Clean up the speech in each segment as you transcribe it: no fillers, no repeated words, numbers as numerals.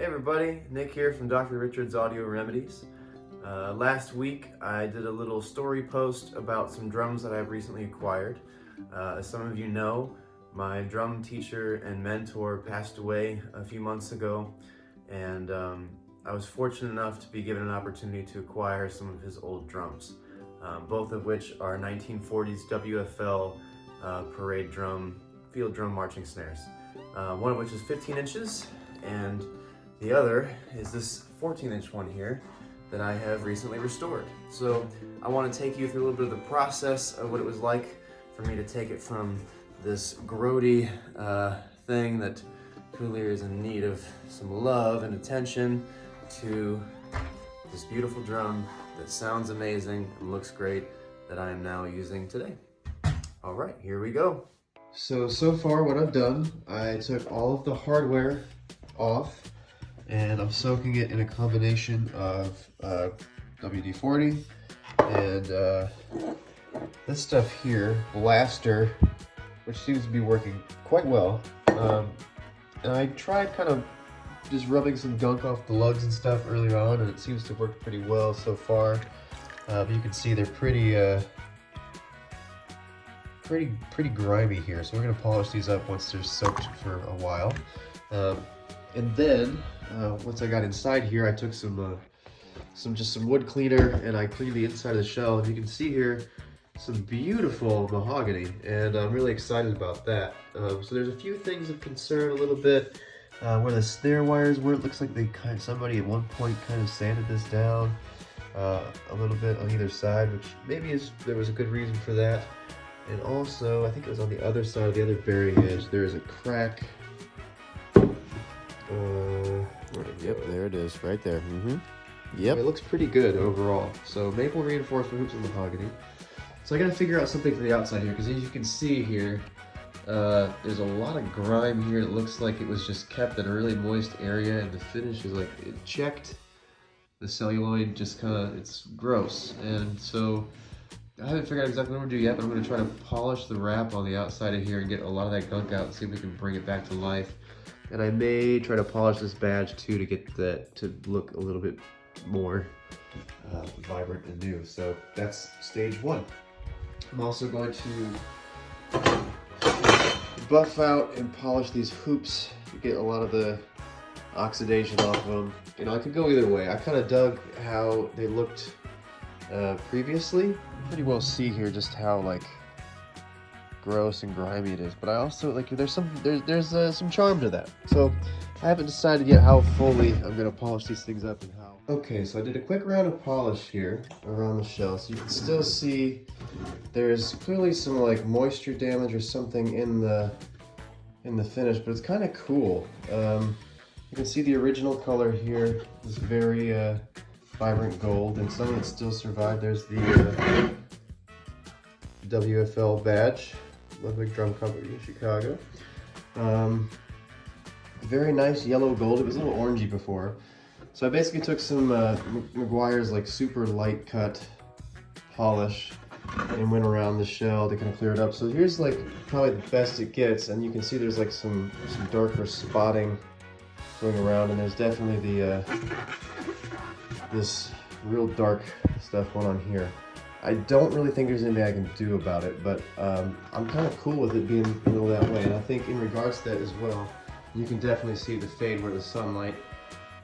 Hey everybody, Nick here from Dr. Richard's Audio Remedies. Last week I did a little story post about some drums that I've recently acquired. As some of you know, my drum teacher and mentor passed away a few months ago, and I was fortunate enough to be given an opportunity to acquire some of his old drums, both of which are 1940s WFL parade drum, field drum marching snares. One of which is 15 inches, and the other is this 14-inch one here that I have recently restored. So I want to take you through a little bit of the process of what it was like for me to take it from this grody thing that clearly is in need of some love and attention to this beautiful drum that sounds amazing and looks great that I am now using today. All right, here we go. So far what I've done, I took all of the hardware off and I'm soaking it in a combination of WD-40 and this stuff here, Blaster, which seems to be working quite well. And I tried kind of just rubbing some gunk off the lugs and stuff earlier on, and it seems to work pretty well so far. But you can see they're pretty grimy here, so we're going to polish these up once they're soaked for a while. And then once I got inside here, I took some wood cleaner and I cleaned the inside of the shell. And you can see here some beautiful mahogany, and I'm really excited about that. So there's a few things of concern a little bit. Where the snare wires were, it looks like somebody at one point kind of sanded this down a little bit on either side, which maybe there was a good reason for that. And also, I think it was on the other side of the other bearing edge, there is a crack. Yep, there it is, right there. Yep. It looks pretty good overall. So maple reinforcement hoops and mahogany. So I gotta figure out something for the outside here, because as you can see here, there's a lot of grime here. It looks like it was just kept in a really moist area, and the finish is like, it checked. The celluloid just it's gross. And so I haven't figured out exactly what I'm gonna do yet, but I'm gonna try to polish the wrap on the outside of here and get a lot of that gunk out and see if we can bring it back to life. And I may try to polish this badge too to get that to look a little bit more vibrant and new. So that's stage one. I'm also going to buff out and polish these hoops to get a lot of the oxidation off of them. You know, I could go either way. I kind of dug how they looked previously. You can pretty well see here just how like gross and grimy it is, but I also like there's some charm to that. So I haven't decided yet how fully I'm gonna polish these things up and how. Okay, so I did a quick round of polish here around the shell, so you can still see there's clearly some like moisture damage or something in the finish, but it's kind of cool. You can see the original color here is very vibrant gold, and some of it still survived. There's the WFL badge, Ludwig Drum Company in Chicago. Very nice yellow gold. It was a little orangey before. So I basically took some Meguiar's like super light cut polish and went around the shell to kind of clear it up. So here's like probably the best it gets, and you can see there's like some darker spotting going around, and there's definitely the this real dark stuff going on here. I don't really think there's anything I can do about it, but I'm kind of cool with it being that way. And I think in regards to that as well, you can definitely see the fade where the sunlight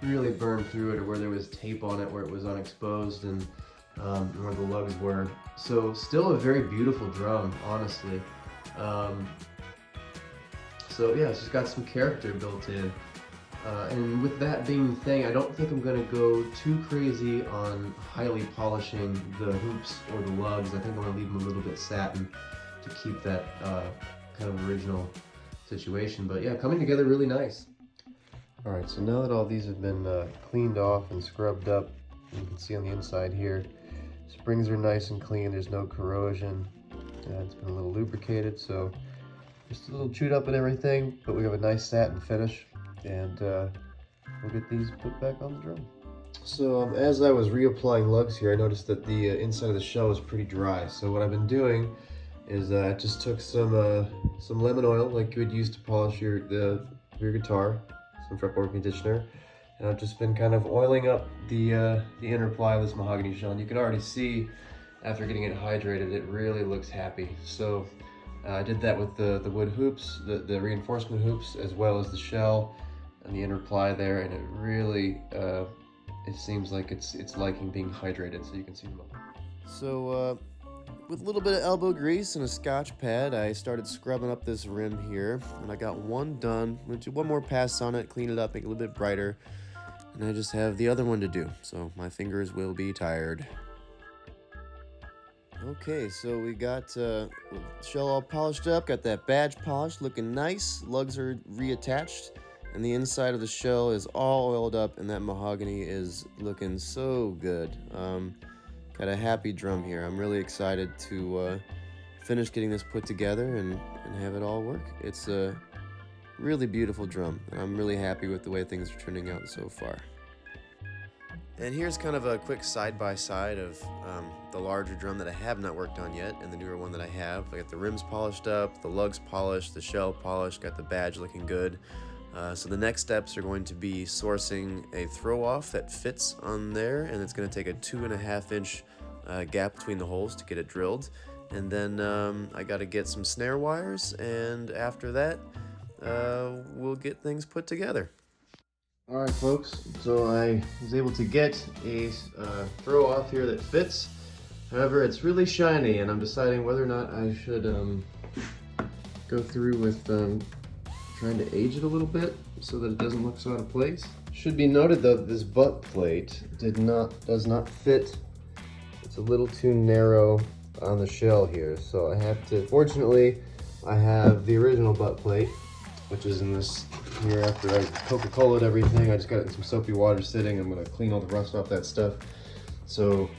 really burned through it, or where there was tape on it where it was unexposed, and where the lugs were. So still a very beautiful drum, honestly. So yeah, it's just got some character built in. And with that being the thing, I don't think I'm going to go too crazy on highly polishing the hoops or the lugs. I think I'm going to leave them a little bit satin to keep that kind of original situation. But yeah, coming together really nice. Alright, so now that all these have been cleaned off and scrubbed up, you can see on the inside here, springs are nice and clean, there's no corrosion. It's been a little lubricated, so just a little chewed up and everything, but we have a nice satin finish. And we'll get these put back on the drum. So as I was reapplying lugs here, I noticed that the inside of the shell is pretty dry. So what I've been doing is I just took some lemon oil like you would use to polish your guitar, some fretboard conditioner, And I've just been kind of oiling up the inner ply of this mahogany shell, and you can already see after getting it hydrated, it really looks happy. So I did that with the wood hoops, the reinforcement hoops, as well as the shell and the inner ply there, and it really it seems like it's liking being hydrated. So you can see them. So with a little bit of elbow grease and a Scotch pad, I started scrubbing up this rim here, and I got one done. I'm gonna do one more pass on it, clean it up, make it a little bit brighter, and I just have the other one to do, so my fingers will be tired. Okay, so we got shell all polished up, got that badge polished, looking nice. Lugs are reattached, and the inside of the shell is all oiled up, and that mahogany is looking so good. Got a happy drum here. I'm really excited to finish getting this put together and have it all work. It's a really beautiful drum, and I'm really happy with the way things are turning out so far. And here's kind of a quick side-by-side of the larger drum that I have not worked on yet and the newer one that I have. I got the rims polished up, the lugs polished, the shell polished, got the badge looking good. So the next steps are going to be sourcing a throw-off that fits on there, and it's going to take a 2.5-inch gap between the holes to get it drilled. And then I got to get some snare wires, and after that, we'll get things put together. Alright folks, so I was able to get a throw off here that fits. However, it's really shiny, and I'm deciding whether or not I should go through with trying to age it a little bit so that it doesn't look so out of place. Should be noted though that this butt plate does not fit. It's a little too narrow on the shell here, so I have to, fortunately I have the original butt plate, which is in this here after I Coca-Cola'd everything. I just got it in some soapy water sitting. I'm gonna clean all the rust off that stuff. So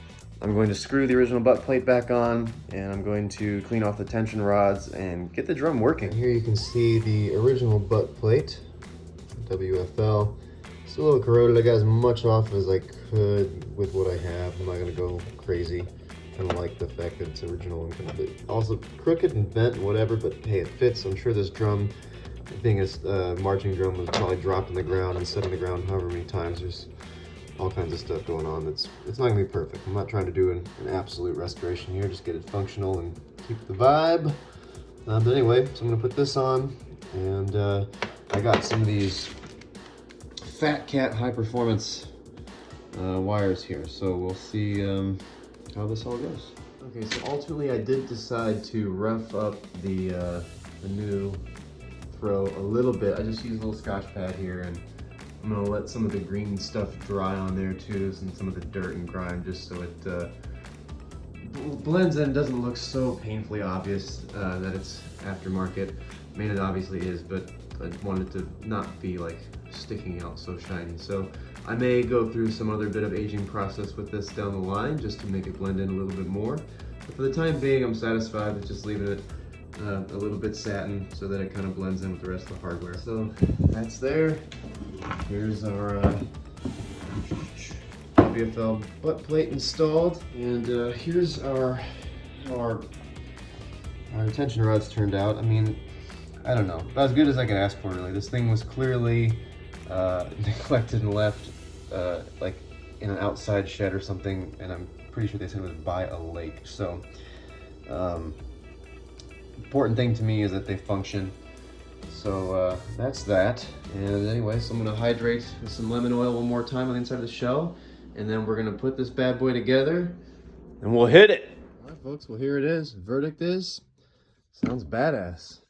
I'm going to screw the original butt plate back on, and I'm going to clean off the tension rods and get the drum working. Here you can see the original butt plate, WFL. It's a little corroded. I got as much off as I could with what I have. I'm not gonna go crazy. Kind of like the fact that it's original and kind of also crooked and bent, whatever, but hey, it fits. I'm sure this drum, being a marching drum, was probably dropped in the ground and set in the ground however many times. There's all kinds of stuff going on. It's not gonna be perfect. I'm not trying to do an absolute restoration here, just get it functional and keep the vibe. But anyway, so I'm gonna put this on, and I got some of these Fat Cat high performance wires here, so we'll see how this all goes. Okay, so ultimately I did decide to rough up the new throw a little bit. I just used a little Scotch pad here, and I'm gonna let some of the green stuff dry on there too, and some of the dirt and grime, just so it blends in, doesn't look so painfully obvious that it's aftermarket. I mean, it obviously is, but I wanted it to not be like sticking out so shiny. So I may go through some other bit of aging process with this down the line just to make it blend in a little bit more. But for the time being, I'm satisfied with just leaving it a little bit satin so that it kind of blends in with the rest of the hardware. So that's there. Here's our WFL butt plate installed, and here's our tension rods turned out. I mean, I don't know, about as good as I could ask for, really. This thing was clearly neglected and left like in an outside shed or something, and I'm pretty sure they said it was by a lake. So important thing to me is that they function. So that's that. And anyway, so I'm gonna hydrate with some lemon oil one more time on the inside of the shell, and then we're gonna put this bad boy together and we'll hit it. All right folks, well here it is. Verdict is, sounds badass.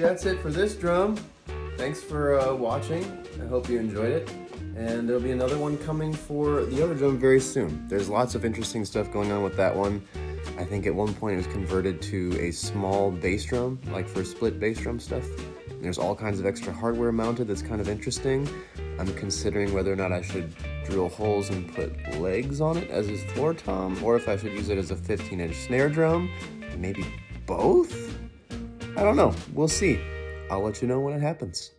That's it for this drum. Thanks for watching. I hope you enjoyed it. And there'll be another one coming for the other drum very soon. There's lots of interesting stuff going on with that one. I think at one point it was converted to a small bass drum, like for split bass drum stuff. And there's all kinds of extra hardware mounted that's kind of interesting. I'm considering whether or not I should drill holes and put legs on it as his floor tom, or if I should use it as a 15-inch snare drum. maybe both? I don't know. We'll see. I'll let you know when it happens.